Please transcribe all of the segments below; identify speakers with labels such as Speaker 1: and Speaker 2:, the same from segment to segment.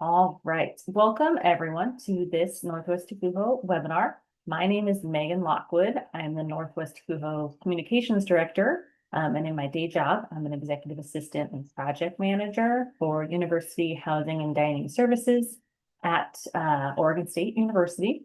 Speaker 1: All right. Welcome everyone to this NWACUHO webinar. My name is Megan Lockwood. I'm the NWACUHO Communications Director. And in my day job, I'm an executive assistant and project manager for University Housing and Dining Services at Oregon State University.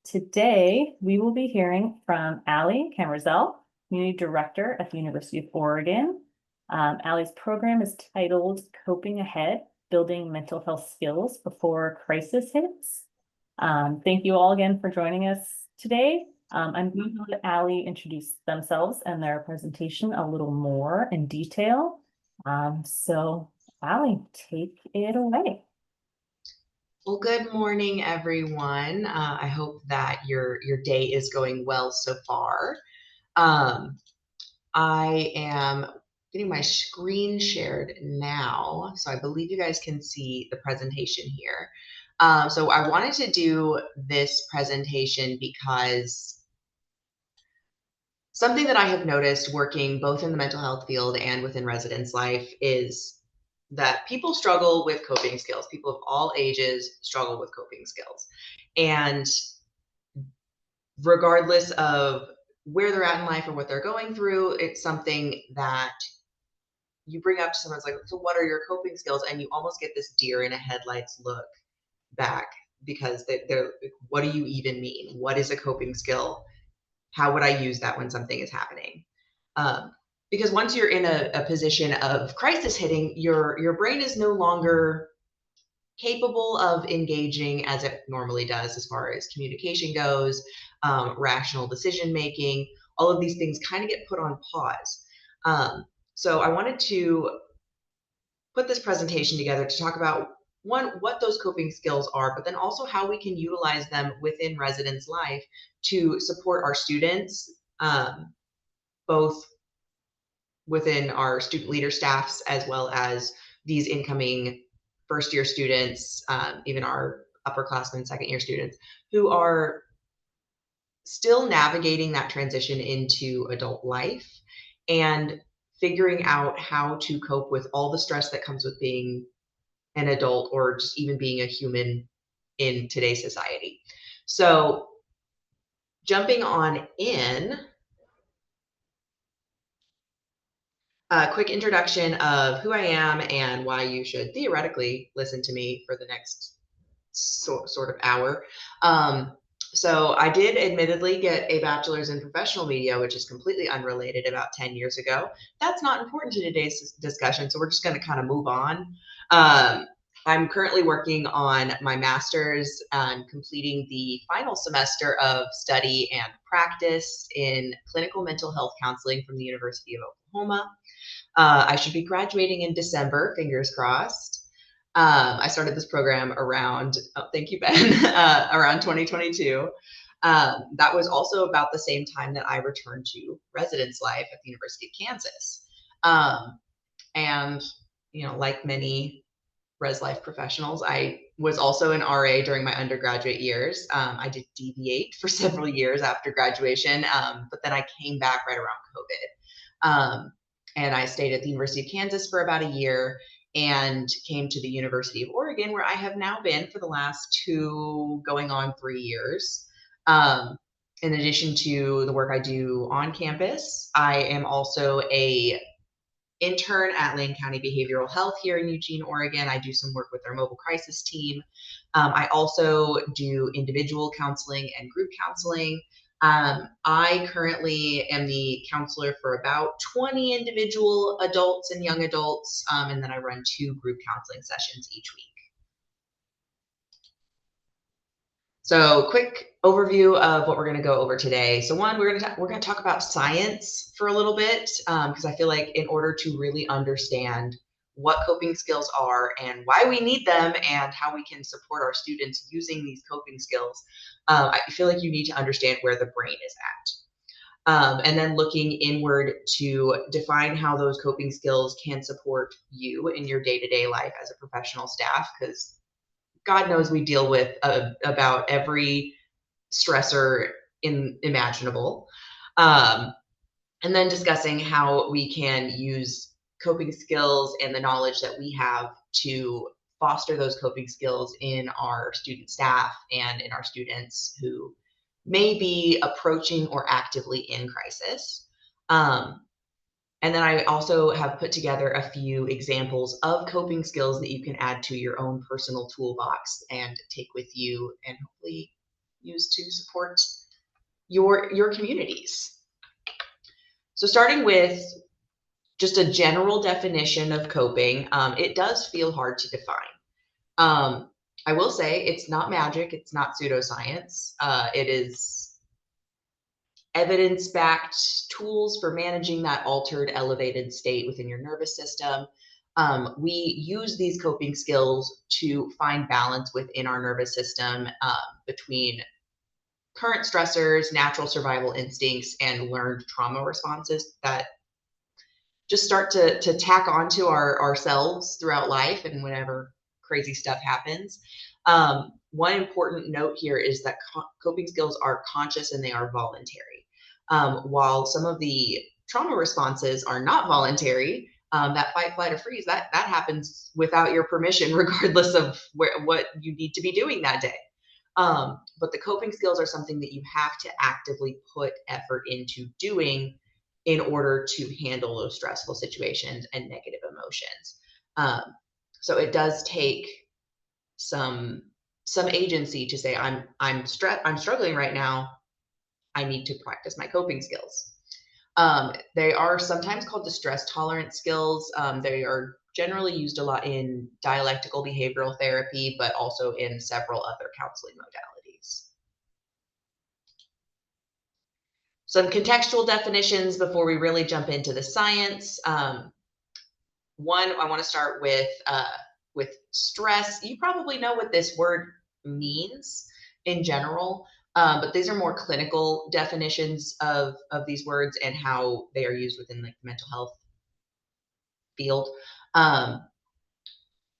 Speaker 1: Today, we will be hearing from Allie Kammerzell, Community Director at the University of Oregon. Allie's program is titled Coping Ahead, Building Mental Health Skills Before Crisis Hits. Thank you all again for joining us today. I'm going to let Allie introduce themselves and their presentation a little more in detail. So Allie, take it away.
Speaker 2: Well, good morning, everyone. I hope that your day is going well so far. I am getting my screen shared now, so I believe you guys can see the presentation here. So I wanted to do this presentation because something that I have noticed working both in the mental health field and within residence life is that people struggle with coping skills. People of all ages struggle with coping skills. And regardless of where they're at in life or what they're going through, it's something that you bring up to someone's like, so what are your coping skills? And you almost get this deer in a headlights look back because they're what do you even mean? What is a coping skill? How would I use that when something is happening? Because once you're in a position of crisis hitting, your brain is no longer capable of engaging as it normally does as far as communication goes, rational decision making. All of these things kind of get put on pause. So I wanted to put this presentation together to talk about one, what those coping skills are, but then also how we can utilize them within residence life to support our students, both within our student leader staffs as well as these incoming first year students, even our upperclassmen, second year students who are still navigating that transition into adult life and figuring out how to cope with all the stress that comes with being an adult or just even being a human in today's society. So jumping on in, a quick introduction of who I am and why you should theoretically listen to me for the next sort of hour. So I did admittedly get a bachelor's in professional media, which is completely unrelated about 10 years ago. That's not important to today's discussion, so we're just going to kind of move on. I'm currently working on my master's and completing the final semester of study and practice in clinical mental health counseling from the University of Oklahoma. I should be graduating in December, fingers crossed. I started this program around, thank you, Ben, around 2022. That was also about the same time that I returned to residence life at the University of Kansas. And, you know, like many res life professionals, I was also an RA during my undergraduate years. I did deviate for several years after graduation, but then I came back right around COVID. And I stayed at the University of Kansas for about a year and came to the University of Oregon, where I have now been for the last 2 going on 3 years. In addition to the work I do on campus, I am also a intern at Lane County Behavioral Health here in Eugene, Oregon. I do some work with their mobile crisis team. I also do individual counseling and group counseling. I currently am the counselor for about 20 individual adults and young adults, and then I run 2 group counseling sessions each week. So quick overview of what we're going to go over today. So one, we're going to talk about science for a little bit, because I feel like in order to really understand what coping skills are and why we need them and how we can support our students using these coping skills, I feel like you need to understand where the brain is at. And then looking inward to define how those coping skills can support you in your day-to-day life as a professional staff, because God knows we deal with about every stressor imaginable. And then discussing how we can use coping skills and the knowledge that we have to foster those coping skills in our student staff and in our students who may be approaching or actively in crisis. And then I also have put together a few examples of coping skills that you can add to your own personal toolbox and take with you and hopefully use to support your communities. So starting with just a general definition of coping, it does feel hard to define. I will say it's not magic, it's not pseudoscience. It is evidence-backed tools for managing that altered, elevated state within your nervous system. We use these coping skills to find balance within our nervous system between current stressors, natural survival instincts, and learned trauma responses that just start to tack onto ourselves throughout life and whenever crazy stuff happens. One important note here is that coping skills are conscious and they are voluntary. While some of the trauma responses are not voluntary, that fight, flight, or freeze, that happens without your permission, regardless of what you need to be doing that day. But the coping skills are something that you have to actively put effort into doing in order to handle those stressful situations and negative emotions. So it does take some agency to say, I'm struggling right now. I need to practice my coping skills. They are sometimes called distress tolerance skills. They are generally used a lot in dialectical behavioral therapy, but also in several other counseling modalities. Some contextual definitions before we really jump into the science. One, I want to start with stress. You probably know what this word means in general, but these are more clinical definitions of these words and how they are used within like the mental health field.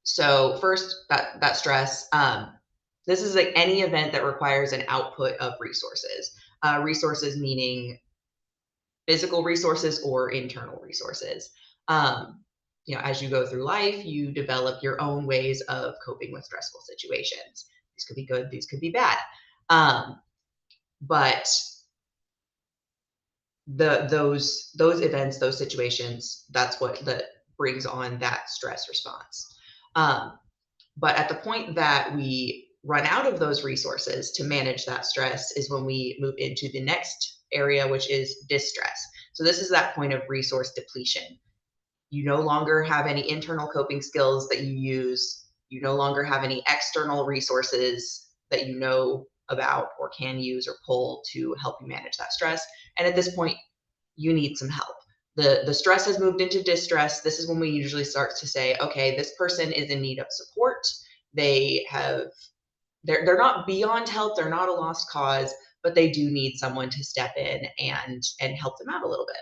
Speaker 2: So first, that stress. This is like any event that requires an output of resources. Resources meaning physical resources or internal resources. As you go through life, you develop your own ways of coping with stressful situations. These could be good, these could be bad. But those events, those situations, that's what brings on that stress response. But at the point that we run out of those resources to manage that stress is when we move into the next area, which is distress. So this is that point of resource depletion. You no longer have any internal coping skills that you use. You no longer have any external resources that you know about or can use or pull to help you manage that stress. And at this point, you need some help. The stress has moved into distress. This is when we usually start to say, okay, this person is in need of support. They're not beyond help. They're not a lost cause, but they do need someone to step in and help them out a little bit.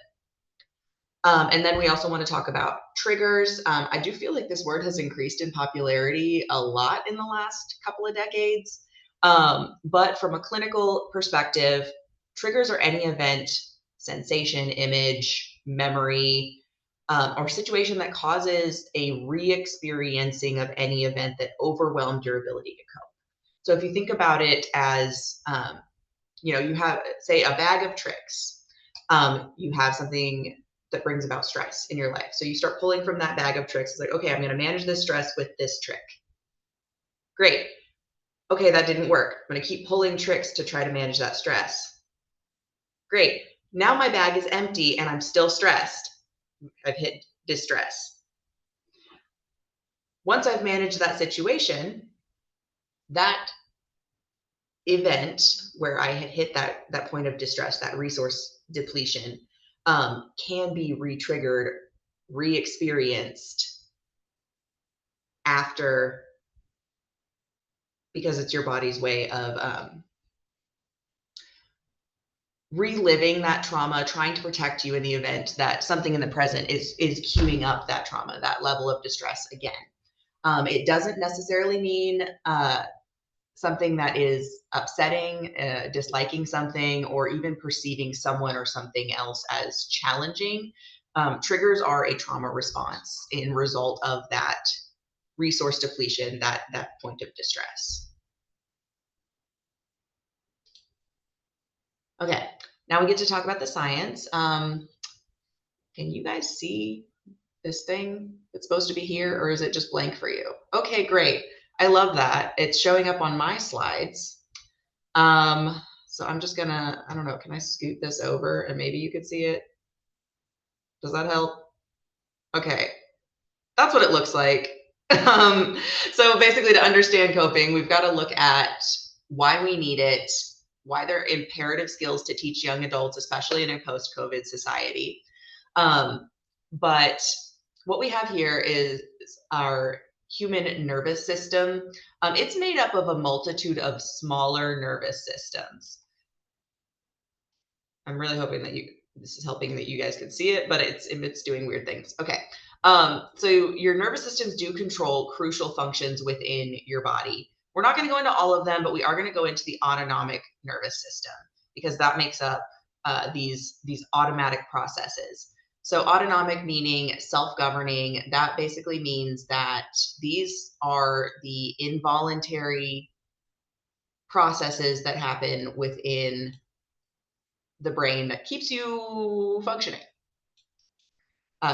Speaker 2: And then we also want to talk about triggers. I do feel like this word has increased in popularity a lot in the last couple of decades. But from a clinical perspective, triggers are any event, sensation, image, memory, or situation that causes a re-experiencing of any event that overwhelmed your ability to cope. So if you think about it as, you have, say, a bag of tricks. You have something that brings about stress in your life. So you start pulling from that bag of tricks. It's like, okay, I'm going to manage this stress with this trick. Great. Okay, that didn't work. I'm going to keep pulling tricks to try to manage that stress. Great. Now my bag is empty and I'm still stressed. I've hit distress. Once I've managed that situation, that event where I had hit that point of distress, that resource depletion, can be re-triggered, re-experienced after, because it's your body's way of reliving that trauma, trying to protect you in the event that something in the present is queuing up that trauma, that level of distress again. It doesn't necessarily mean something that is upsetting, disliking something, or even perceiving someone or something else as challenging. Triggers are a trauma response in result of that resource depletion, that point of distress. Okay, now we get to talk about the science. Can you guys see this thing that's supposed to be here, or is it just blank for you? Okay, great. I love that. It's showing up on my slides. So I'm just gonna, I don't know, can I scoot this over and maybe you could see it? Does that help? Okay, that's what it looks like. So basically, to understand coping, we've got to look at why we need it, why they're imperative skills to teach young adults, especially in a post-COVID society. But what we have here is our human nervous system. It's made up of a multitude of smaller nervous systems. I'm really hoping that this is helping that you guys can see it, but it's doing weird things. Okay. So your nervous systems do control crucial functions within your body. We're not going to go into all of them, but we are going to go into the autonomic nervous system because that makes up these automatic processes. So autonomic meaning self-governing. That basically means that these are the involuntary processes that happen within the brain that keeps you functioning,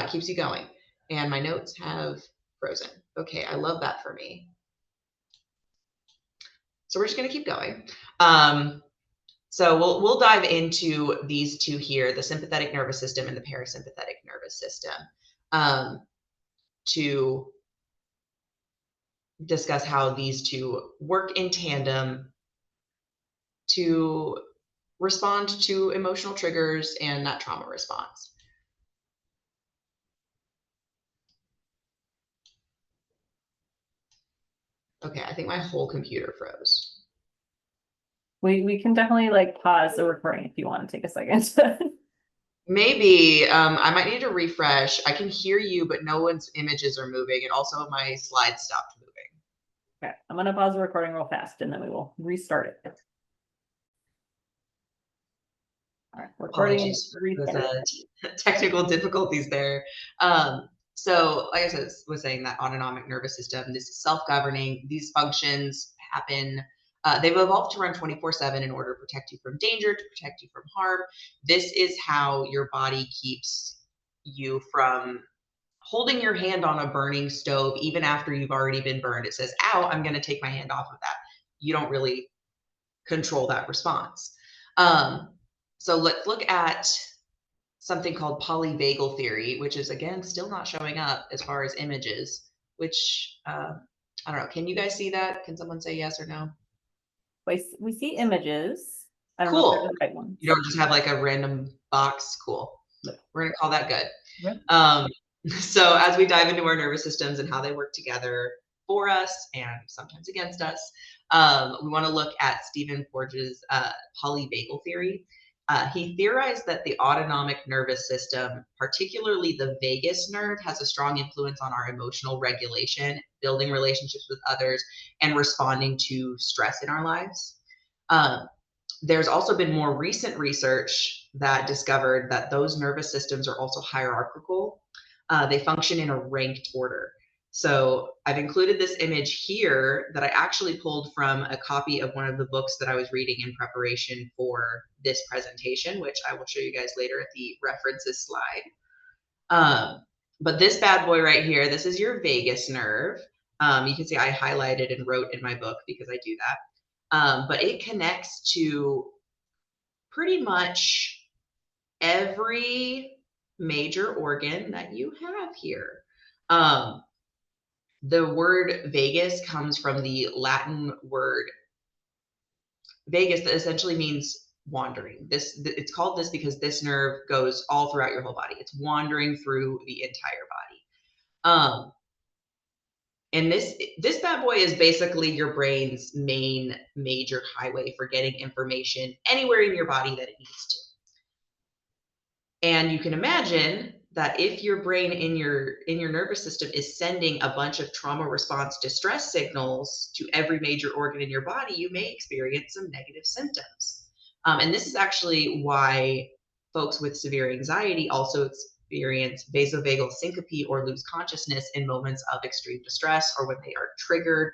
Speaker 2: keeps you going. And my notes have frozen. Okay, I love that for me. So we're just going to keep going. So we'll dive into these two here, the sympathetic nervous system and the parasympathetic nervous system, to discuss how these two work in tandem to respond to emotional triggers and that trauma response. Okay, I think my whole computer froze.
Speaker 1: We can definitely like pause the recording if you want to take a second.
Speaker 2: Maybe I might need to refresh. I can hear you, but no one's images are moving, and also my slides stopped moving.
Speaker 1: Okay, I'm gonna pause the recording real fast and then we will restart it. All right, recording is restarted.
Speaker 2: Technical difficulties there. So like I was saying, that autonomic nervous system, this is self-governing. These functions happen, they've evolved to run 24/7 in order to protect you from danger, to protect you from harm. This is how your body keeps you from holding your hand on a burning stove, even after you've already been burned. It says, ow, I'm going to take my hand off of that. You don't really control that response. So let's look at something called polyvagal theory, which is, again, still not showing up as far as images, which, I don't know. Can you guys see that? Can someone say yes or no?
Speaker 1: We see images. I don't
Speaker 2: Cool.
Speaker 1: know if they're the right ones.
Speaker 2: You don't just have like a random box. Cool.
Speaker 1: No.
Speaker 2: We're going to call that good.
Speaker 1: Yep.
Speaker 2: So as we dive into our nervous systems and how they work together for us and sometimes against us, we want to look at Stephen Porges' polyvagal theory. He theorized that the autonomic nervous system, particularly the vagus nerve, has a strong influence on our emotional regulation, building relationships with others, and responding to stress in our lives. There's also been more recent research that discovered that those nervous systems are also hierarchical. They function in a ranked order. So I've included this image here that I actually pulled from a copy of one of the books that I was reading in preparation for this presentation, which I will show you guys later at the references slide. But this bad boy right here, this is your vagus nerve. You can see I highlighted and wrote in my book because I do that. But it connects to pretty much every major organ that you have here. The word vagus comes from the Latin word vagus that essentially means wandering. It's called this because this nerve goes all throughout your whole body. It's wandering through the entire body. And this bad boy is basically your brain's main major highway for getting information anywhere in your body that it needs to. And you can imagine that if your brain in your nervous system is sending a bunch of trauma response distress signals to every major organ in your body, you may experience some negative symptoms. And this is actually why folks with severe anxiety also experience vasovagal syncope or lose consciousness in moments of extreme distress or when they are triggered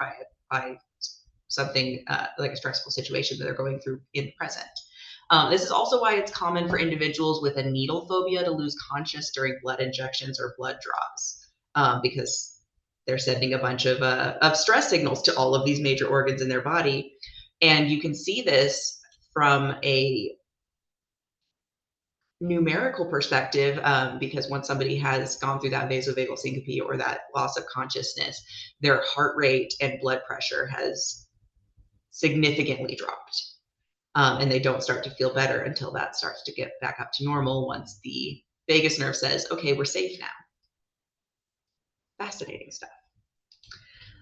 Speaker 2: by something like a stressful situation that they're going through in the present. This is also why it's common for individuals with a needle phobia to lose conscious during blood injections or blood draws, because they're sending a bunch of stress signals to all of these major organs in their body. And you can see this from a numerical perspective, because once somebody has gone through that vasovagal syncope or that loss of consciousness, their heart rate and blood pressure has significantly dropped. And they don't start to feel better until that starts to get back up to normal once the vagus nerve says, okay, we're safe now. Fascinating stuff.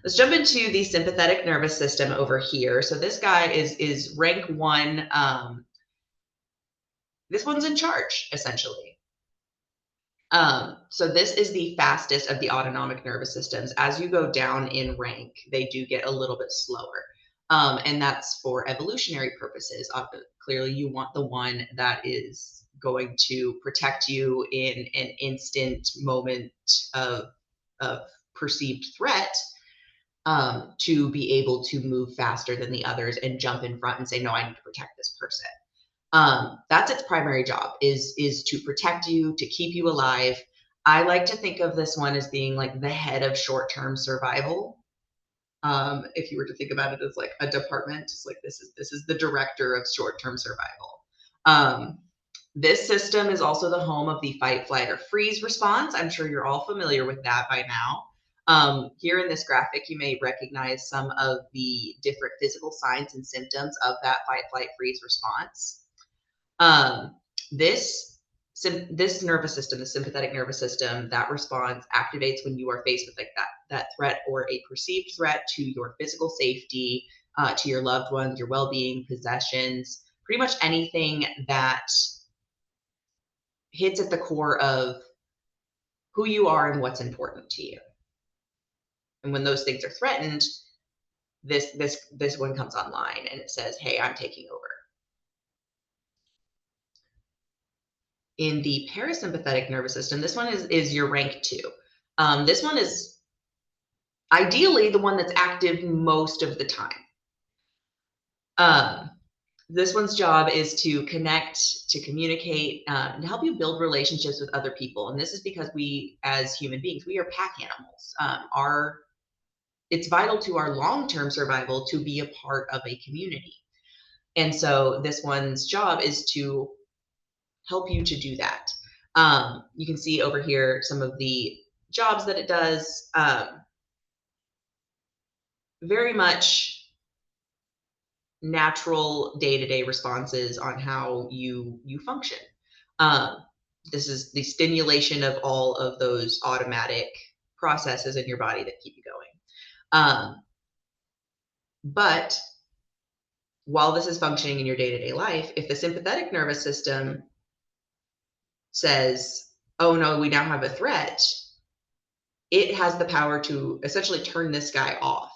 Speaker 2: Let's jump into the sympathetic nervous system over here. So this guy is rank 1. This one's in charge, essentially. So this is the fastest of the autonomic nervous systems. As you go down in rank, they do get a little bit slower. And that's for evolutionary purposes. Clearly, you want the one that is going to protect you in an instant moment of perceived threat, to be able to move faster than the others and jump in front and say, no, I need to protect this person. That's its primary job, is to protect you, to keep you alive. I like to think of this one as being like the head of short-term survival. If you were to think about it as like a department, it's like this is the director of short-term survival. This system is also the home of the fight, flight, or freeze response. I'm sure you're all familiar with that by now. Here in this graphic, you may recognize some of the different physical signs and symptoms of that fight, flight, freeze response. This nervous system, the sympathetic nervous system, that response activates when you are faced with like that threat or a perceived threat to your physical safety, to your loved ones, your well-being, possessions, pretty much anything that hits at the core of who you are and what's important to you. And when those things are threatened, this one comes online and it says, hey, I'm taking over. In the parasympathetic nervous system, this one is your rank 2. This one is ideally the one that's active most of the time. This one's job is to connect, to communicate, and help you build relationships with other people. And this is because we, as human beings, we are pack animals. It's vital to our long-term survival to be a part of a community. And so this one's job is to help you to do that. You can see over here some of the jobs that it does. Very much natural day-to-day responses on how you function. This is the stimulation of all of those automatic processes in your body that keep you going. But while this is functioning in your day-to-day life, if the sympathetic nervous system says, oh no, we now have a threat, it has the power to essentially turn this guy off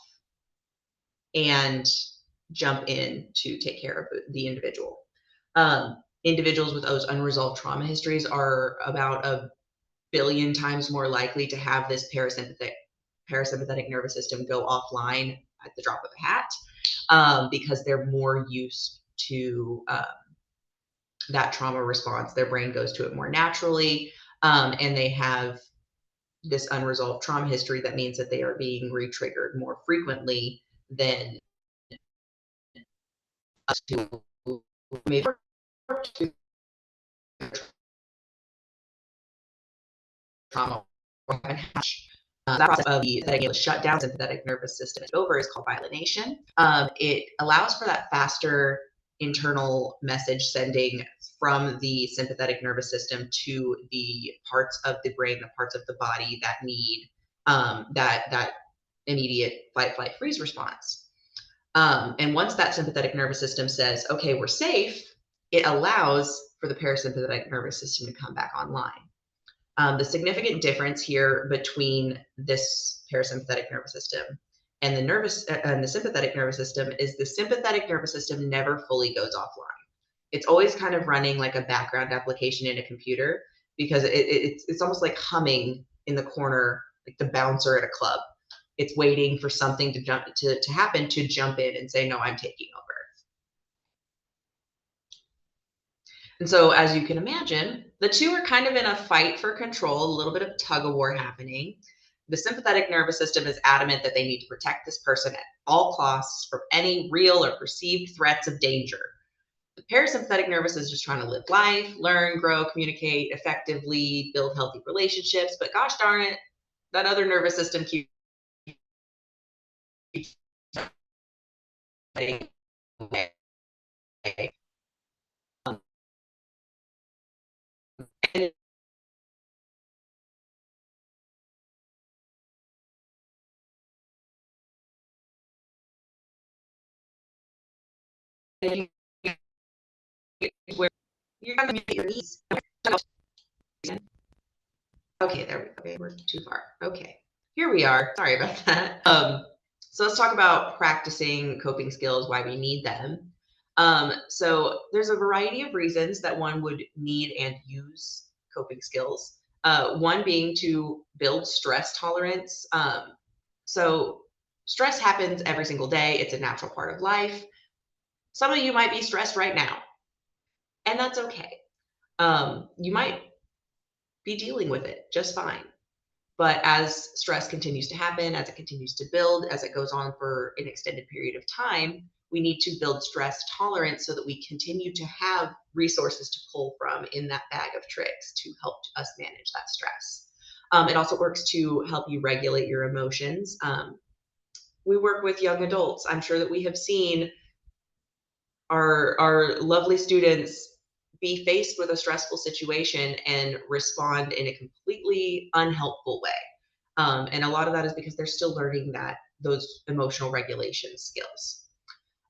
Speaker 2: and jump in to take care of the individual. Individuals with those unresolved trauma histories are about 1 billion times more likely to have this parasympathetic nervous system go offline at the drop of a hat, because they're more used to that trauma response. Their brain goes to it more naturally, and they have this unresolved trauma history that means that they are being re-triggered more frequently than us who may trauma. That process of the able to shut down sympathetic nervous system over is called myelination. It allows for that faster internal message sending from the sympathetic nervous system to the parts of the brain, the parts of the body that need that immediate fight, flight, freeze response. And once that sympathetic nervous system says, okay, we're safe, it allows for the parasympathetic nervous system to come back online. The significant difference here between this parasympathetic nervous system and the sympathetic nervous system is the sympathetic nervous system never fully goes offline. It's always kind of running like a background application in a computer because it's almost like humming in the corner, like the bouncer at a club. It's waiting for something to happen to jump in and say, no, I'm taking over. And so, as you can imagine, the two are kind of in a fight for control, a little bit of tug of war happening. The sympathetic nervous system is adamant that they need to protect this person at all costs from any real or perceived threats of danger. The parasympathetic nervous is just trying to live life, learn, grow, communicate effectively, build healthy relationships. But gosh darn it, that other nervous system keeps getting away. Where you're going to meet your needs. Okay, there we go. Okay, we're too far. Okay, here we are. Sorry about that. So let's talk about practicing coping skills, why we need them. So there's a variety of reasons that one would need and use coping skills. One being to build stress tolerance. So stress happens every single day. It's a natural part of life. Some of you might be stressed right now, and that's okay. You might be dealing with it just fine. But as stress continues to happen, as it continues to build, as it goes on for an extended period of time, we need to build stress tolerance so that we continue to have resources to pull from in that bag of tricks to help us manage that stress. It also works to help you regulate your emotions. We work with young adults. I'm sure that we have seen our lovely students be faced with a stressful situation and respond in a completely unhelpful way. And a lot of that is because they're still learning those emotional regulation skills.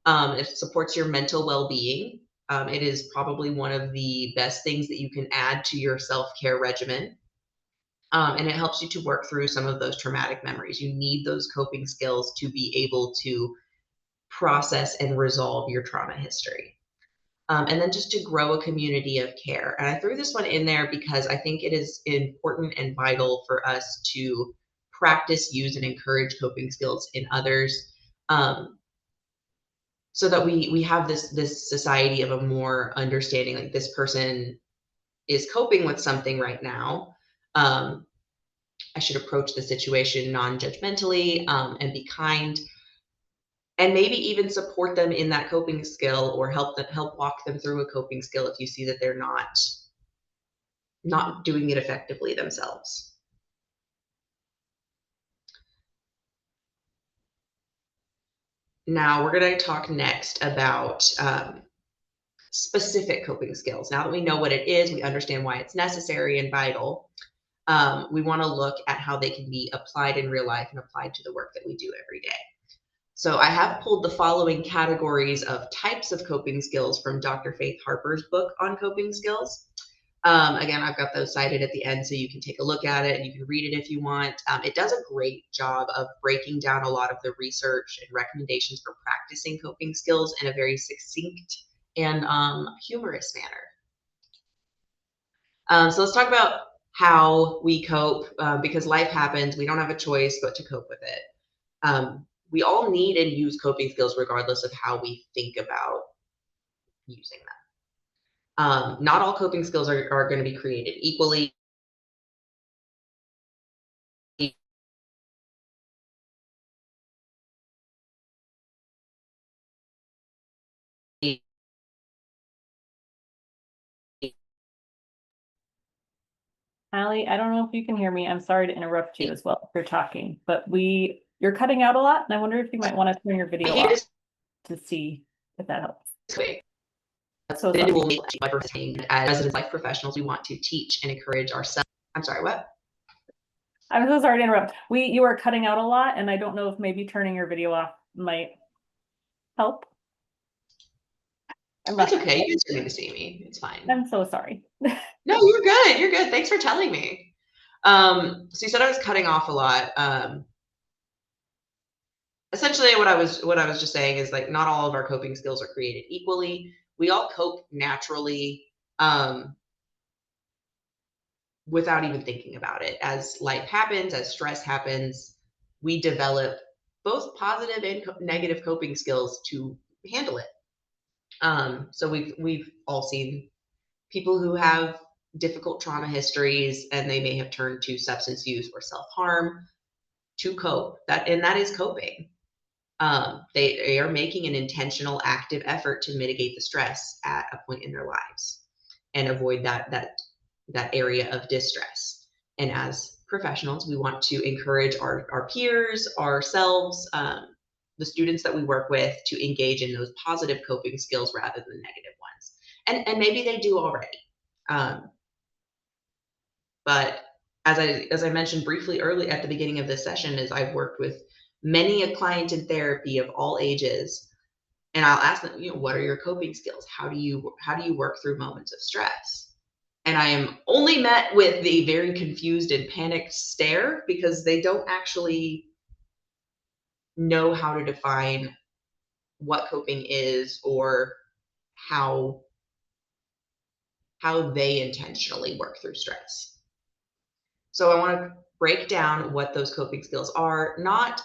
Speaker 2: It supports your mental well-being. It is probably one of the best things that you can add to your self-care regimen. And it helps you to work through some of those traumatic memories. You need those coping skills to be able to process and resolve your trauma history. And then just to grow a community of care. And I threw this one in there because I think it is important and vital for us to practice, use, and encourage coping skills in others, so that we have this society of a more understanding, like this person is coping with something right now. I should approach the situation non-judgmentally, and be kind, and maybe even support them in that coping skill, or help walk them through a coping skill if you see that they're not doing it effectively themselves. Now we're going to talk next about specific coping skills. Now that we know what it is, we understand why it's necessary and vital. We want to look at how they can be applied in real life and applied to the work that we do every day. So I have pulled the following categories of types of coping skills from Dr. Faith Harper's book on coping skills. Again, I've got those cited at the end so you can take a look at it and you can read it if you want. It does a great job of breaking down a lot of the research and recommendations for practicing coping skills in a very succinct and humorous manner. So let's talk about how we cope, because life happens. We don't have a choice but to cope with it. We all need and use coping skills regardless of how we think about using them. Not all coping skills are going to be created equally.
Speaker 1: Allie, I don't know if you can hear me. I'm sorry to interrupt you as well if you're talking, but you're cutting out a lot, and I wonder if you might want to turn your video off to see if that helps. So sorry.
Speaker 2: As residents life professionals, we want to teach and encourage ourselves. I'm sorry, what?
Speaker 1: I'm so sorry to interrupt. You are cutting out a lot, and I don't know if maybe turning your video off might help.
Speaker 2: That's okay. You still need to see me. It's fine.
Speaker 1: I'm so sorry.
Speaker 2: No, you're good. You're good. Thanks for telling me. So you said I was cutting off a lot. Essentially what I was just saying is, like, not all of our coping skills are created equally. We all cope naturally. without even thinking about it. As life happens, as stress happens, we develop both positive and negative coping skills to handle it. So we've all seen people who have difficult trauma histories, and they may have turned to substance use or self-harm to cope. That is coping. They are making an intentional, active effort to mitigate the stress at a point in their lives and avoid that area of distress. And as professionals, we want to encourage our peers, ourselves, the students that we work with, to engage in those positive coping skills rather than negative ones. And maybe they do already. But as I mentioned briefly early at the beginning of this session, is I've worked with many a client in therapy of all ages, and I'll ask them, what are your coping skills? How do you work through moments of stress? And I am only met with the very confused and panicked stare, because they don't actually know how to define what coping is, or how they intentionally work through stress. So I want to break down what those coping skills are, not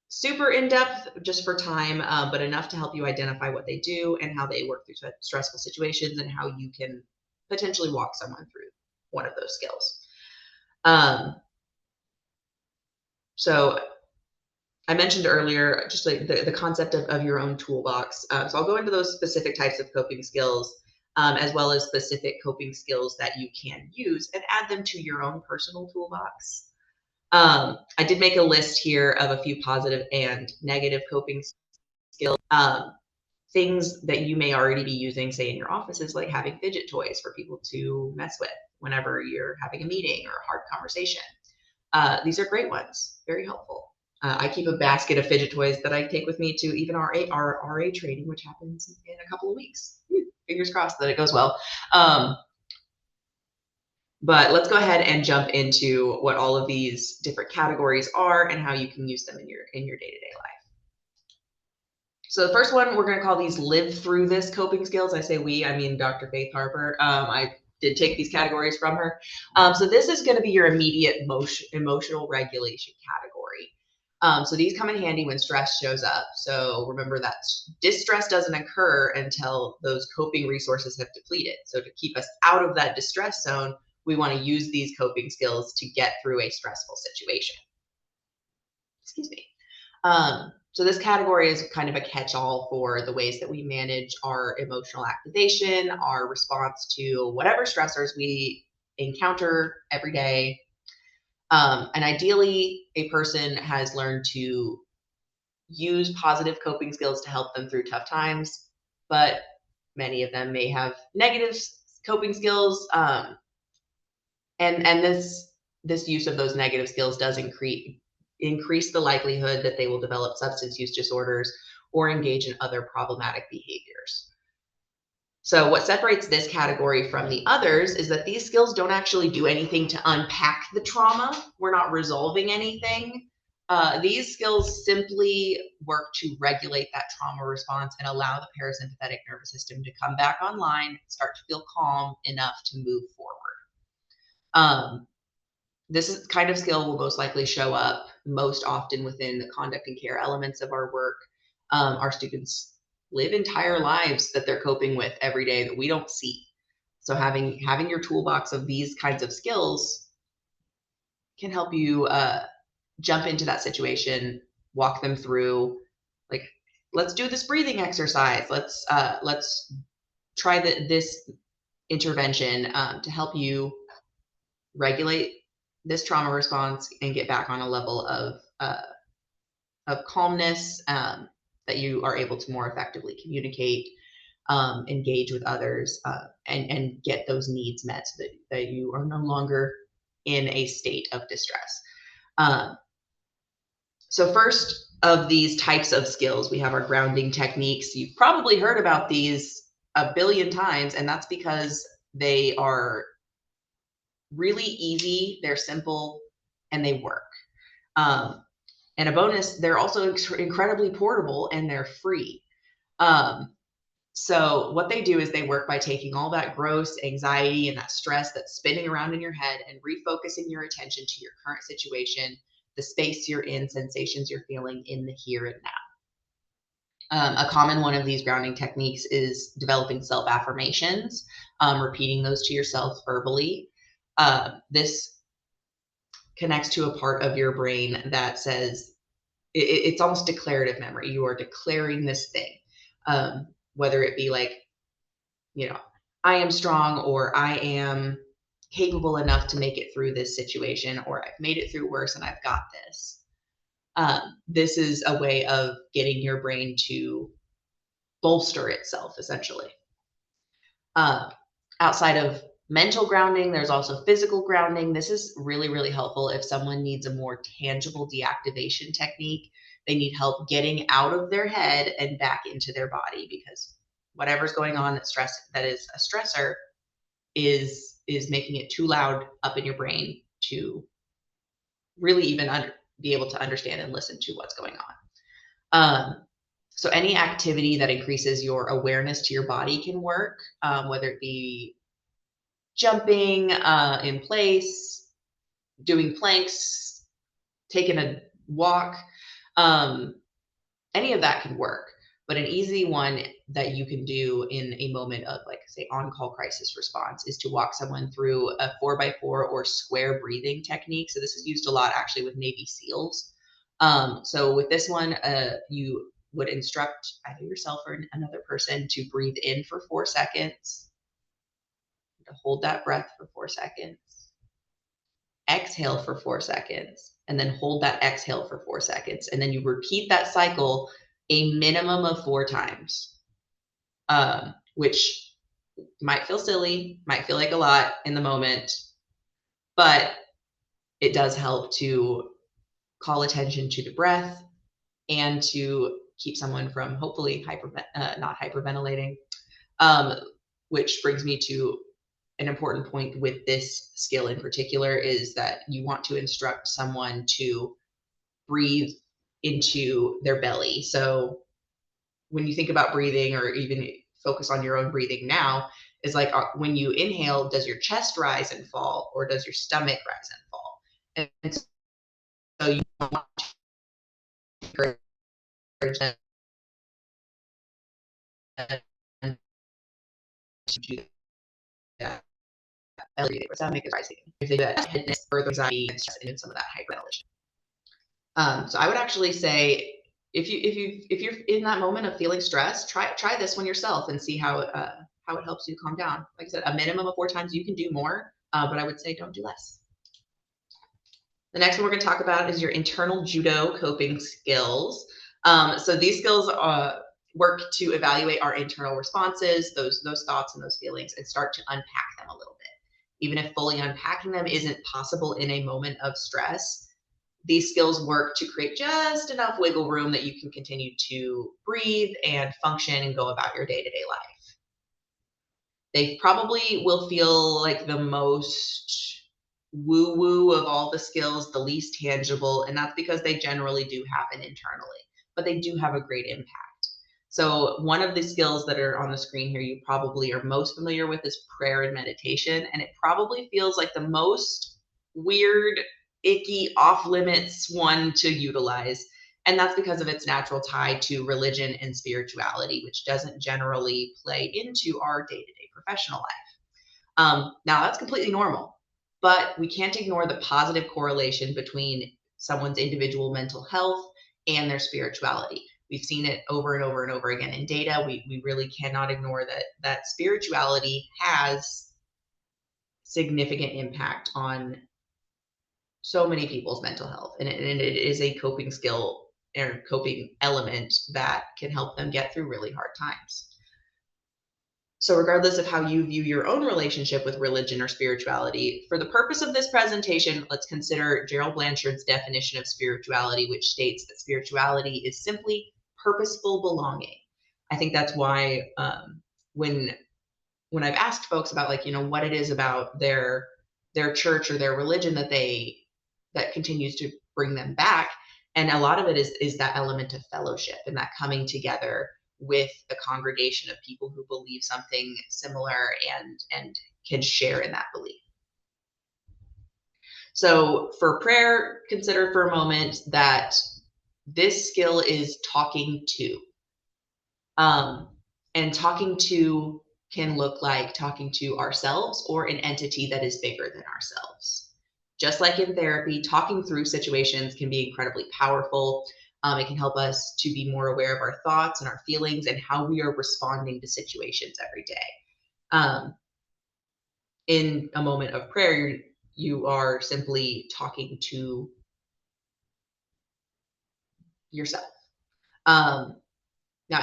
Speaker 2: super in depth just for time, but enough to help you identify what they do and how they work through stressful situations, and how you can potentially walk someone through one of those skills. So I mentioned earlier just like the concept of your own toolbox. So I'll go into those specific types of coping skills, as well as specific coping skills that you can use, and add them to your own personal toolbox. I did make a list here of a few positive and negative coping skills. Things that you may already be using, say in your offices, like having fidget toys for people to mess with whenever you're having a meeting or a hard conversation. These are great ones, very helpful. I keep a basket of fidget toys that I take with me to even our RA training, which happens in a couple of weeks. Fingers crossed that it goes well. But let's go ahead and jump into what all of these different categories are and how you can use them in your day-to-day life. So the first one, we're going to call these live through this coping skills. I say we, I mean Dr. Faith Harper. I did take these categories from her. So this is going to be your immediate emotional regulation category. So these come in handy when stress shows up. So remember that distress doesn't occur until those coping resources have depleted. So to keep us out of that distress zone, we want to use these coping skills to get through a stressful situation. Excuse me. So this category is kind of a catch-all for the ways that we manage our emotional activation, our response to whatever stressors we encounter every day. And ideally, a person has learned to use positive coping skills to help them through tough times, but many of them may have negative coping skills. And this use of those negative skills does increase the likelihood that they will develop substance use disorders or engage in other problematic behaviors. So what separates this category from the others is that these skills don't actually do anything to unpack the trauma. We're not resolving anything. These skills simply work to regulate that trauma response and allow the parasympathetic nervous system to come back online, start to feel calm enough to move forward. This kind of skill will most likely show up most often within the conduct and care elements of our work. Our students live entire lives that they're coping with every day that we don't see. So having your toolbox of these kinds of skills can help you jump into that situation, walk them through, like, let's do this breathing exercise. Let's try this intervention to help you regulate this trauma response and get back on a level of calmness, that you are able to more effectively communicate, engage with others, and get those needs met so that you are no longer in a state of distress. So first of these types of skills, we have our grounding techniques. You've probably heard about these a billion times, and that's because they are really easy, they're simple, and they work. And a bonus, they're also incredibly portable and they're free. So what they do is they work by taking all that gross anxiety and that stress that's spinning around in your head and refocusing your attention to your current situation, the space you're in, sensations you're feeling in the here and now. A common one of these grounding techniques is developing self-affirmations, repeating those to yourself verbally. This connects to a part of your brain that says, it's almost declarative memory. You are declaring this thing, whether it be like, I am strong, or I am capable enough to make it through this situation, or I've made it through worse and I've got this. This is a way of getting your brain to bolster itself, essentially. Outside of mental grounding, there's also physical grounding. This is really, really helpful if someone needs a more tangible deactivation technique. They need help getting out of their head and back into their body, because whatever's going on that is a stressor is making it too loud up in your brain to really even be able to understand and listen to what's going on. So any activity that increases your awareness to your body can work, whether it be jumping in place, doing planks, taking a walk, any of that can work. But an easy one that you can do in a moment of, like, say, on-call crisis response is to walk someone through a 4x4 or square breathing technique. So this is used a lot actually with Navy SEALs. So with this one, you would instruct either yourself or another person to breathe in for 4 seconds, to hold that breath for 4 seconds, exhale for 4 seconds, and then hold that exhale for 4 seconds. And then you repeat that cycle a minimum of 4 times, which might feel silly, might feel like a lot in the moment, but it does help to call attention to the breath and to keep someone from hopefully not hyperventilating, which brings me to an important point with this skill in particular, is that you want to instruct someone to breathe into their belly. So when you think about breathing, or even focus on your own breathing now, is like, when you inhale, does your chest rise and fall, or does your stomach rise and fall? And so you want to encourage them to do that. Belly, their stomach is rising. If they do that, headness, further anxiety, and stress, and some of that hyperventilation. So I would actually say, if you're in that moment of feeling stressed, try this one yourself and see how it helps you calm down. Like I said, a minimum of 4 times. You can do more, but I would say don't do less. The next one we're going to talk about is your internal judo coping skills. So these skills work to evaluate our internal responses, those thoughts and those feelings, and start to unpack them a little bit. Even if fully unpacking them isn't possible in a moment of stress, these skills work to create just enough wiggle room that you can continue to breathe and function and go about your day-to-day life. They probably will feel like the most woo-woo of all the skills, the least tangible, and that's because they generally do happen internally, but they do have a great impact. So one of the skills that are on the screen here you probably are most familiar with is prayer and meditation, and it probably feels like the most weird, icky, off-limits one to utilize, and that's because of its natural tie to religion and spirituality, which doesn't generally play into our day-to-day professional life. Now, that's completely normal, but we can't ignore the positive correlation between someone's individual mental health and their spirituality. We've seen it over and over and over again in data. We really cannot ignore that spirituality has significant impact on so many people's mental health, and it is a coping skill or coping element that can help them get through really hard times. So regardless of how you view your own relationship with religion or spirituality, for the purpose of this presentation, let's consider Gerald Blanchard's definition of spirituality, which states that spirituality is simply purposeful belonging. I think that's why when I've asked folks about, like, what it is about their church or their religion that continues to bring them back, and a lot of it is that element of fellowship and that coming together with a congregation of people who believe something similar and can share in that belief. So for prayer, consider for a moment that this skill is talking to. And talking to can look like talking to ourselves or an entity that is bigger than ourselves. Just like in therapy, talking through situations can be incredibly powerful. It can help us to be more aware of our thoughts and our feelings and how we are responding to situations every day. In a moment of prayer, you are simply talking to yourself. Now,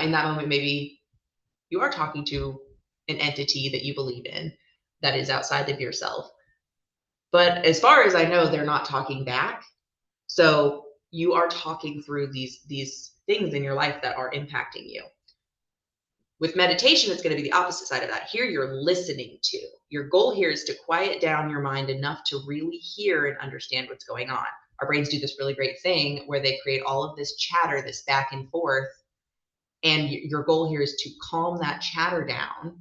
Speaker 2: in that moment, maybe you are talking to an entity that you believe in that is outside of yourself. But as far as I know, they're not talking back. So you are talking through these things in your life that are impacting you. With meditation, it's going to be the opposite side of that. Here, you're listening to. Your goal here is to quiet down your mind enough to really hear and understand what's going on. Our brains do this really great thing where they create all of this chatter, this back and forth. And your goal here is to calm that chatter down,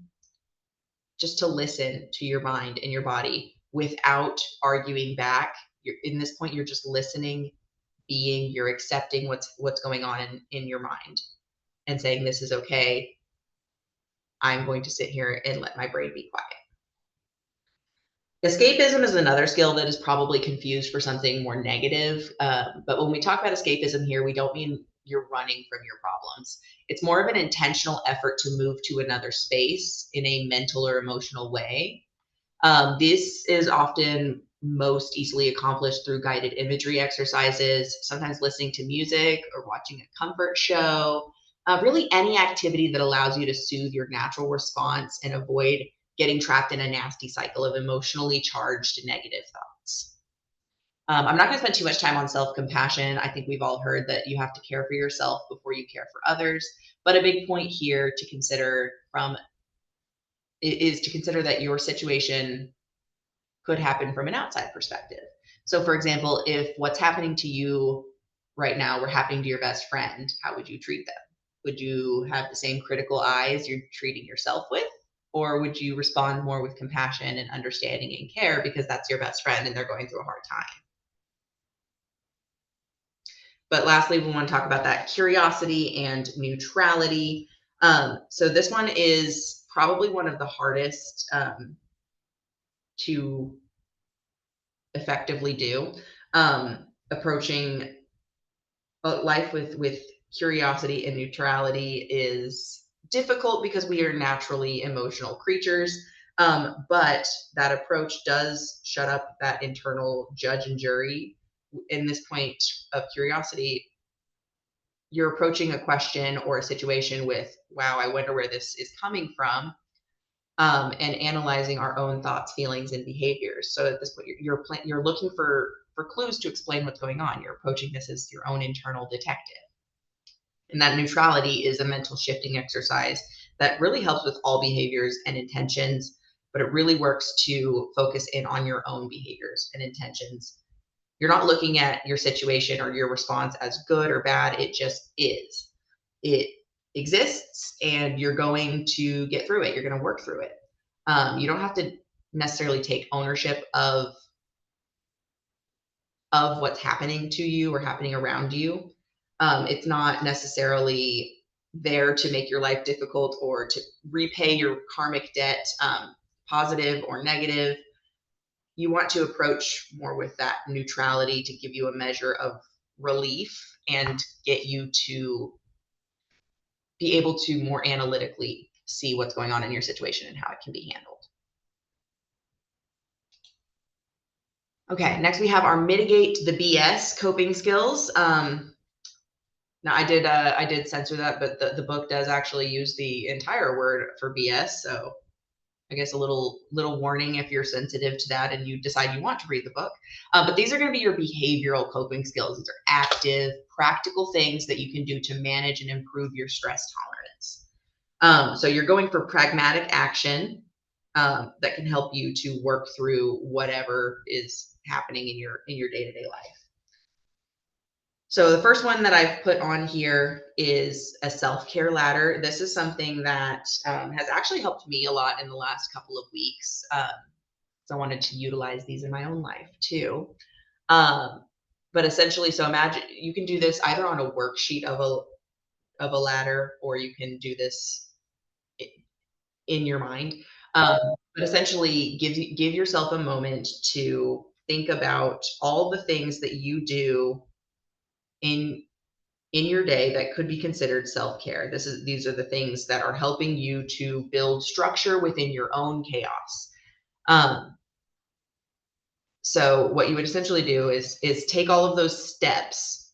Speaker 2: just to listen to your mind and your body without arguing back. In this point, you're just listening, you're accepting what's going on in your mind and saying, this is okay. I'm going to sit here and let my brain be quiet. Escapism is another skill that is probably confused for something more negative. But when we talk about escapism here, we don't mean you're running from your problems. It's more of an intentional effort to move to another space in a mental or emotional way. This is often most easily accomplished through guided imagery exercises, sometimes listening to music or watching a comfort show, really any activity that allows you to soothe your natural response and avoid getting trapped in a nasty cycle of emotionally charged negative thoughts. I'm not going to spend too much time on self-compassion. I think we've all heard that you have to care for yourself before you care for others. But a big point here to consider is to consider that your situation could happen from an outside perspective. So for example, if what's happening to you right now were happening to your best friend, how would you treat them? Would you have the same critical eyes you're treating yourself with? Or would you respond more with compassion and understanding and care because that's your best friend and they're going through a hard time? But lastly, we want to talk about that curiosity and neutrality. So this one is probably one of the hardest to effectively do. Approaching life with curiosity and neutrality is difficult because we are naturally emotional creatures. But that approach does shut up that internal judge and jury. In this point of curiosity, you're approaching a question or a situation with, wow, I wonder where this is coming from, and analyzing our own thoughts, feelings, and behaviors. So at this point, you're looking for clues to explain what's going on. You're approaching this as your own internal detective. And that neutrality is a mental shifting exercise that really helps with all behaviors and intentions, but it really works to focus in on your own behaviors and intentions. You're not looking at your situation or your response as good or bad. It just is. It exists and you're going to get through it. You're going to work through it. You don't have to necessarily take ownership of what's happening to you or happening around you. It's not necessarily there to make your life difficult or to repay your karmic debt, positive or negative. You want to approach more with that neutrality to give you a measure of relief and get you to be able to more analytically see what's going on in your situation and how it can be handled. Okay, next we have our mitigate the BS coping skills. Now I did censor that, but the book does actually use the entire word for BS. So I guess a little warning if you're sensitive to that and you decide you want to read the book. But these are going to be your behavioral coping skills. These are active, practical things that you can do to manage and improve your stress tolerance. So you're going for pragmatic action that can help you to work through whatever is happening in your day-to-day life. So the first one that I've put on here is a self-care ladder. This is something that has actually helped me a lot in the last couple of weeks. So I wanted to utilize these in my own life too. Um, but essentially, so imagine you can do this either on a worksheet of a ladder, or you can do this in your mind. But essentially, give yourself a moment to think about all the things that you do in your day that could be considered self-care. These are the things that are helping you to build structure within your own chaos. Um, so what you would essentially do is take all of those steps,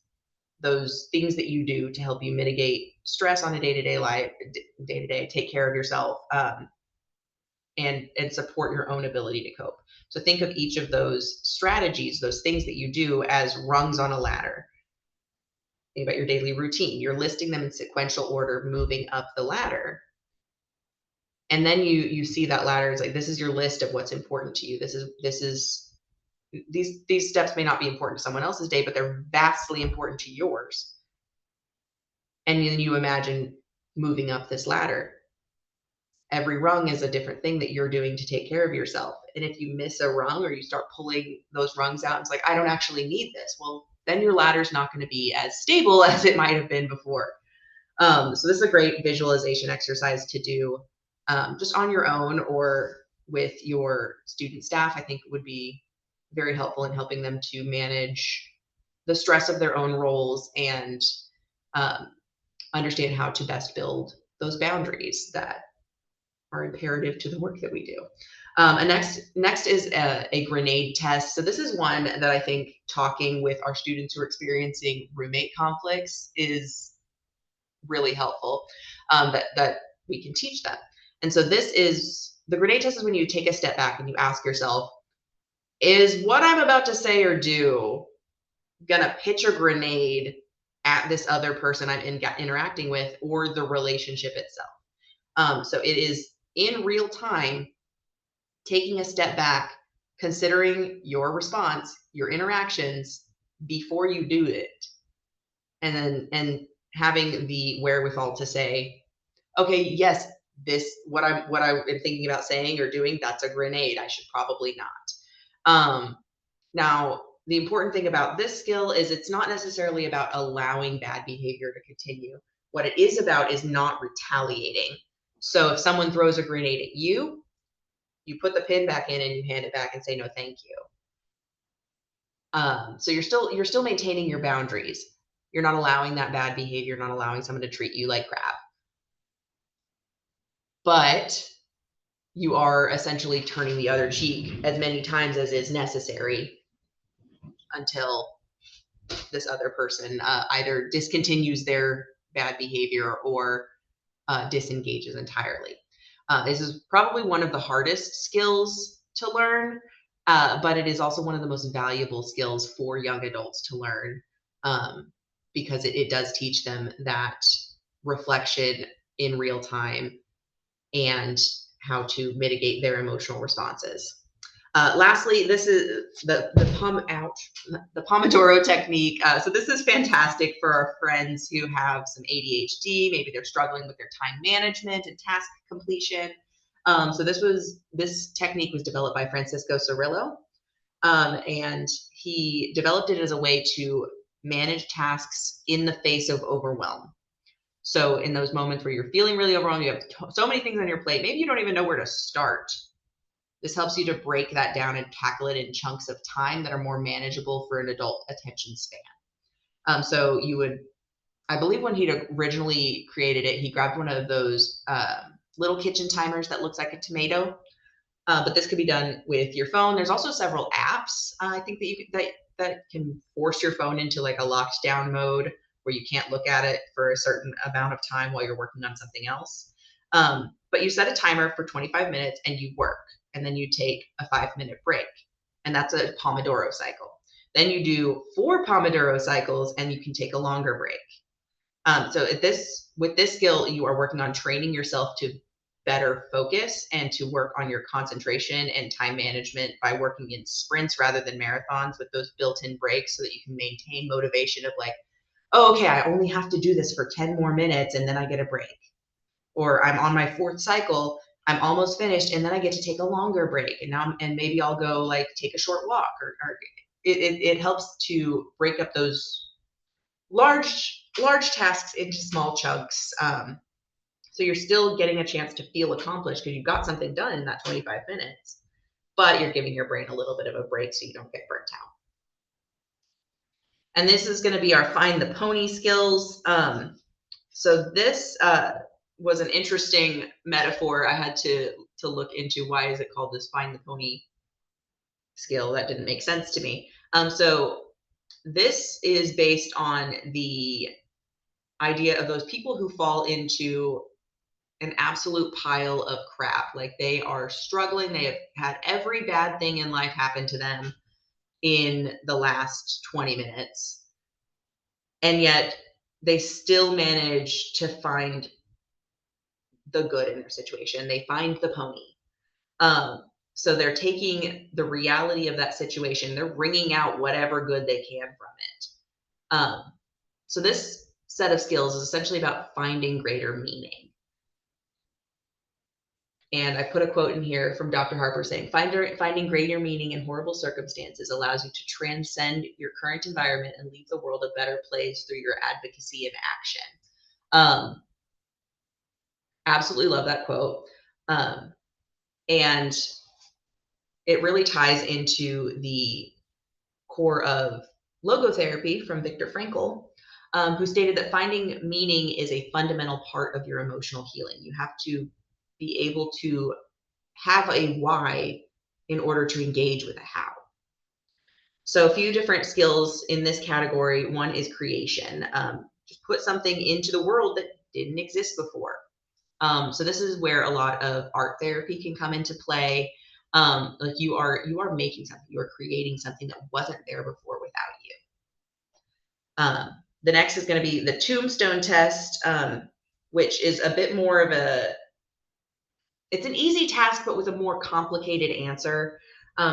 Speaker 2: those things that you do to help you mitigate stress on a day-to-day life, day-to-day, take care of yourself, and support your own ability to cope. So think of each of those strategies, those things that you do, as rungs on a ladder. Think about your daily routine. You're listing them in sequential order, moving up the ladder. And then you see that ladder is like, this is your list of what's important to you. These steps may not be important to someone else's day, but they're vastly important to yours. And then you imagine moving up this ladder. Every rung is a different thing that you're doing to take care of yourself. And if you miss a rung, or you start pulling those rungs out, it's like, I don't actually need this. Well, then your ladder's not going to be as stable as it might have been before. So this is a great visualization exercise to do just on your own or with your student staff. I think it would be very helpful in helping them to manage the stress of their own roles and understand how to best build those boundaries that are imperative to the work that we do. And next is a grenade test. So this is one that I think talking with our students who are experiencing roommate conflicts is really helpful, that we can teach them. And so the grenade test is when you take a step back and you ask yourself, is what I'm about to say or do gonna pitch a grenade at this other person I'm interacting with, or the relationship itself? So it is in real time, taking a step back, considering your response, your interactions before you do it, and having the wherewithal to say, okay, yes, what I've been thinking about saying or doing, that's a grenade. I should probably not. Now, the important thing about this skill is it's not necessarily about allowing bad behavior to continue. What it is about is not retaliating. So if someone throws a grenade at you, you put the pin back in and you hand it back and say, no, thank you. So you're still maintaining your boundaries. You're not allowing that bad behavior, not allowing someone to treat you like crap. But you are essentially turning the other cheek as many times as is necessary until this other person either discontinues their bad behavior or disengages entirely. This is probably one of the hardest skills to learn, but it is also one of the most valuable skills for young adults to learn, because it does teach them that reflection in real time and how to mitigate their emotional responses. Lastly, this is the Pomodoro technique. So this is fantastic for our friends who have some ADHD. Maybe they're struggling with their time management and task completion. So this technique was developed by Francisco Cirillo, and he developed it as a way to manage tasks in the face of overwhelm. So in those moments where you're feeling really overwhelmed, you have so many things on your plate, maybe you don't even know where to start. This helps you to break that down and tackle it in chunks of time that are more manageable for an adult attention span. So I believe when he originally created it, he grabbed one of those little kitchen timers that looks like a tomato. But this could be done with your phone. There's also several apps, I think, that can force your phone into like a locked down mode where you can't look at it for a certain amount of time while you're working on something else. But you set a timer for 25 minutes and you work, and then you take a 5-minute break, and that's a Pomodoro cycle. Then you do 4 Pomodoro cycles and you can take a longer break. So with this skill, you are working on training yourself to better focus and to work on your concentration and time management by working in sprints rather than marathons with those built-in breaks, so that you can maintain motivation of like, oh, okay, I only have to do this for 10 more minutes and then I get a break. Or I'm on my 4th cycle, I'm almost finished, and then I get to take a longer break. And maybe I'll go like take a short walk, or it helps to break up those large tasks into small chunks. So you're still getting a chance to feel accomplished because you got something done in that 25 minutes, but you're giving your brain a little bit of a break so you don't get burnt out. And this is going to be our find the pony skills. So this was an interesting metaphor. I had to look into why is it called this find the pony skill. That didn't make sense to me. So this is based on the idea of those people who fall into an absolute pile of crap. Like they are struggling. They have had every bad thing in life happen to them in the last 20 minutes. And yet they still manage to find the good in their situation. They find the pony. So they're taking the reality of that situation. They're wringing out whatever good they can from it. So this set of skills is essentially about finding greater meaning. And I put a quote in here from Dr. Harper saying, finding greater meaning in horrible circumstances allows you to transcend your current environment and leave the world a better place through your advocacy and action. Absolutely love that quote. And it really ties into the core of logotherapy from Viktor Frankl, who stated that finding meaning is a fundamental part of your emotional healing. You have to be able to have a why in order to engage with a how. So a few different skills in this category. One is creation. Just put something into the world that didn't exist before. So this is where a lot of art therapy can come into play. Like you are making something, you are creating something that wasn't there before without you. The next is going to be the tombstone test, which is a bit more of it's an easy task, but with a more complicated answer.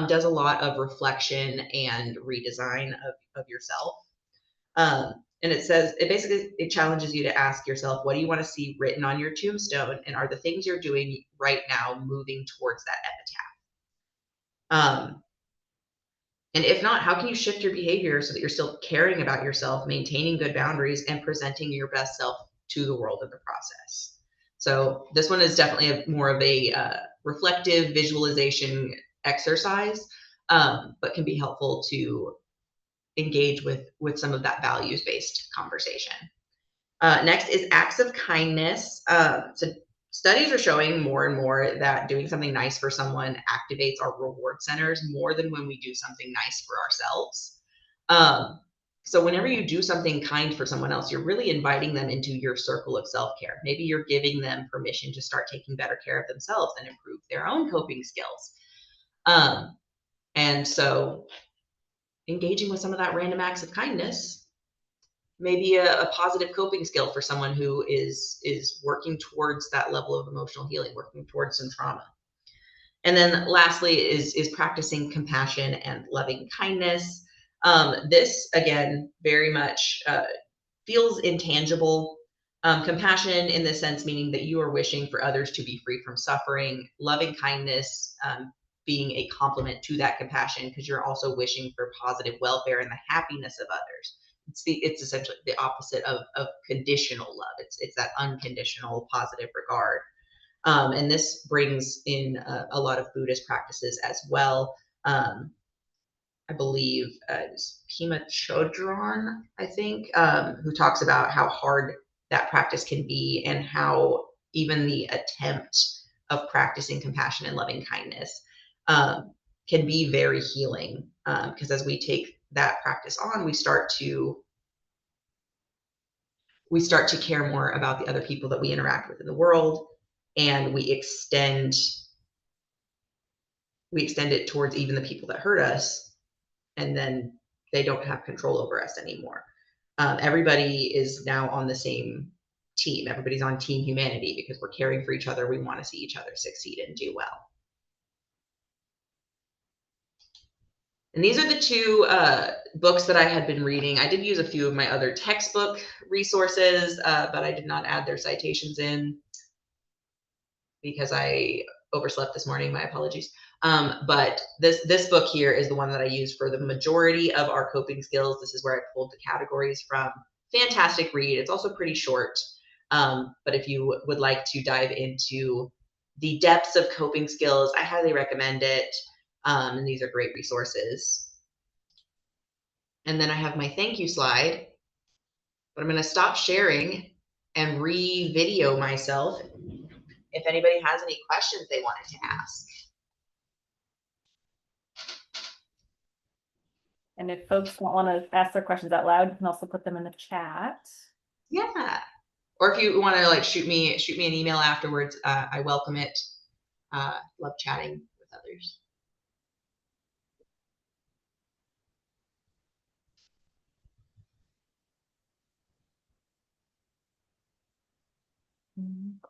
Speaker 2: Does a lot of reflection and redesign of yourself. And it challenges you to ask yourself, what do you want to see written on your tombstone? And are the things you're doing right now moving towards that epitaph? And if not, how can you shift your behavior so that you're still caring about yourself, maintaining good boundaries, and presenting your best self to the world in the process? So this one is definitely more of a reflective visualization exercise, but can be helpful to engage with some of that values-based conversation. Next is acts of kindness. So studies are showing more and more that doing something nice for someone activates our reward centers more than when we do something nice for ourselves. So whenever you do something kind for someone else, you're really inviting them into your circle of self-care. Maybe you're giving them permission to start taking better care of themselves and improve their own coping skills. And so engaging with some of that random acts of kindness may be a positive coping skill for someone who is working towards that level of emotional healing, working towards some trauma. And then lastly is practicing compassion and loving kindness. This, again, very much feels intangible. Compassion in the sense meaning that you are wishing for others to be free from suffering. Loving kindness being a complement to that compassion because you're also wishing for positive welfare and the happiness of others. It's essentially the opposite of conditional love. It's that unconditional positive regard. And this brings in a lot of Buddhist practices as well. I believe Pema Chodron, I think, who talks about how hard that practice can be and how even the attempt of practicing compassion and loving kindness can be very healing. Because as we take that practice on, we start to care more about the other people that we interact with in the world, and we extend it towards even the people that hurt us, and then they don't have control over us anymore. Everybody is now on the same team. Everybody's on team humanity because we're caring for each other. We want to see each other succeed and do well. And these are the two books that I had been reading. I did use a few of my other textbook resources, but I did not add their citations in because I overslept this morning. My apologies. But this book here is the one that I use for the majority of our coping skills. This is where I pulled the categories from. Fantastic read. It's also pretty short. But if you would like to dive into the depths of coping skills, I highly recommend it. And these are great resources. And then I have my thank you slide, but I'm going to stop sharing and re-video myself if anybody has any questions they wanted to ask.
Speaker 1: And if folks don't want to ask their questions out loud, you can also put them in the chat.
Speaker 2: Yeah. Or if you want to like shoot me an email afterwards, I welcome it. Love chatting with others.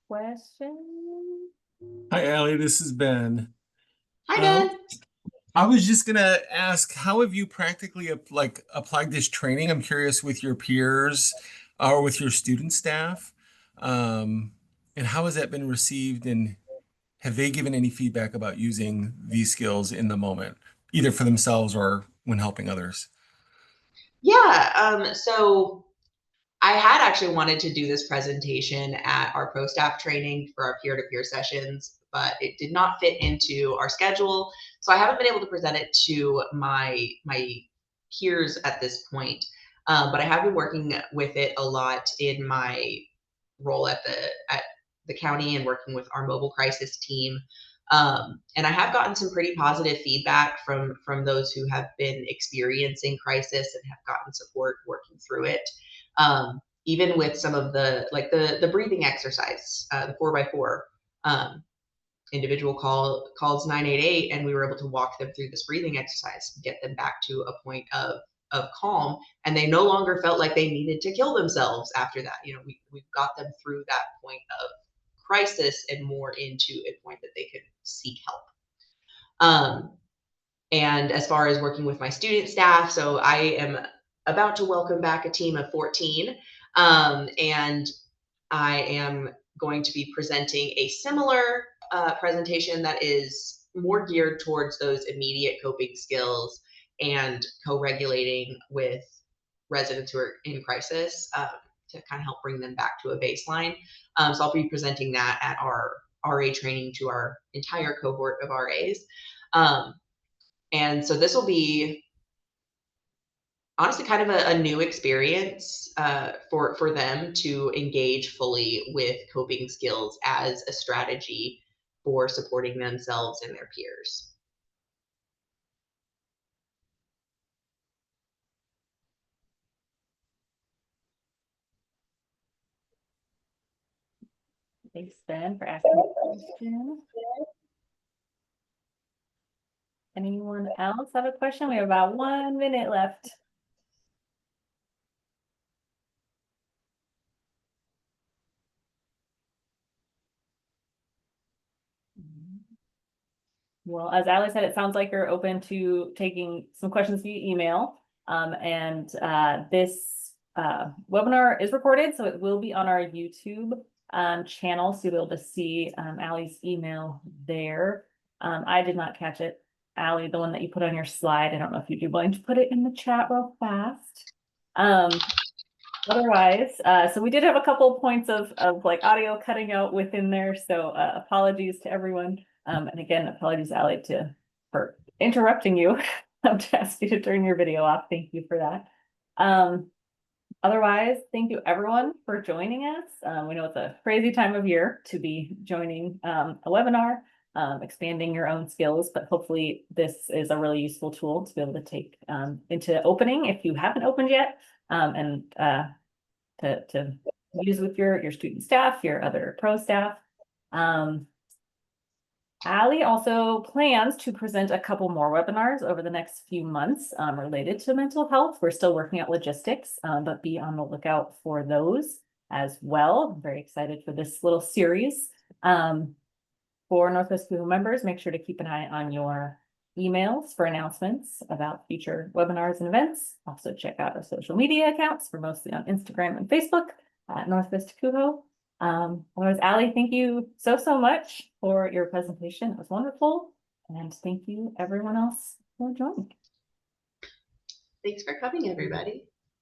Speaker 1: Question?
Speaker 3: Hi, Allie. This is Ben.
Speaker 2: Hi, Ben.
Speaker 3: I was just gonna ask, how have you practically applied this training? I'm curious with your peers or with your student staff, and how has that been received? And have they given any feedback about using these skills in the moment, either for themselves or when helping others?
Speaker 2: Yeah. So I had actually wanted to do this presentation at our pro staff training for our peer-to-peer sessions, but it did not fit into our schedule. So I haven't been able to present it to my peers at this point. But I have been working with it a lot in my role at the county and working with our mobile crisis team. And I have gotten some pretty positive feedback from those who have been experiencing crisis and have gotten support working through it. Even with some of the breathing exercise, the 4x4, individual calls 988, and we were able to walk them through this breathing exercise, get them back to a point of calm, and they no longer felt like they needed to kill themselves after that. You know, we got them through that point of crisis and more into a point that they could seek help. And as far as working with my student staff, so I am about to welcome back a team of 14, and I am going to be presenting a similar presentation that is more geared towards those immediate coping skills and co-regulating with residents who are in crisis to kind of help bring them back to a baseline. So I'll be presenting that at our RA training to our entire cohort of RAs. And so this will be honestly kind of a new experience for them to engage fully with coping skills as a strategy for supporting themselves and their peers.
Speaker 1: Thanks, Ben, for asking the question. Anyone else have a question? We have about 1 minute left. Well, as Allie said, it sounds like you're open to taking some questions via email. This webinar is recorded, so it will be on our YouTube channel, so you'll be able to see Allie's email there. I did not catch it. Allie, the one that you put on your slide, I don't know if you'd be willing to put it in the chat real fast. Otherwise, so we did have a couple points of like audio cutting out within there, so apologies to everyone. And again, apologies, Allie, for interrupting you. To ask you to turn your video off. Thank you for that. Otherwise, thank you everyone for joining us. We know it's a crazy time of year to be joining a webinar, expanding your own skills, but hopefully this is a really useful tool to be able to take into opening if you haven't opened yet, and to use with your student staff, your other pro staff. Allie also plans to present a couple more webinars over the next few months related to mental health. We're still working out logistics, but be on the lookout for those as well. I'm very excited for this little series. For Northwest NWACUHO members, make sure to keep an eye on your emails for announcemements about future webinars and events. Also check out our social media accounts. We're mostly on Instagram and Facebook at Northwest NWACUHO. Otherwise, Allie, thank you so much for your presentation. It was wonderful. And thank you everyone else for joining.
Speaker 2: Thanks for coming, everybody.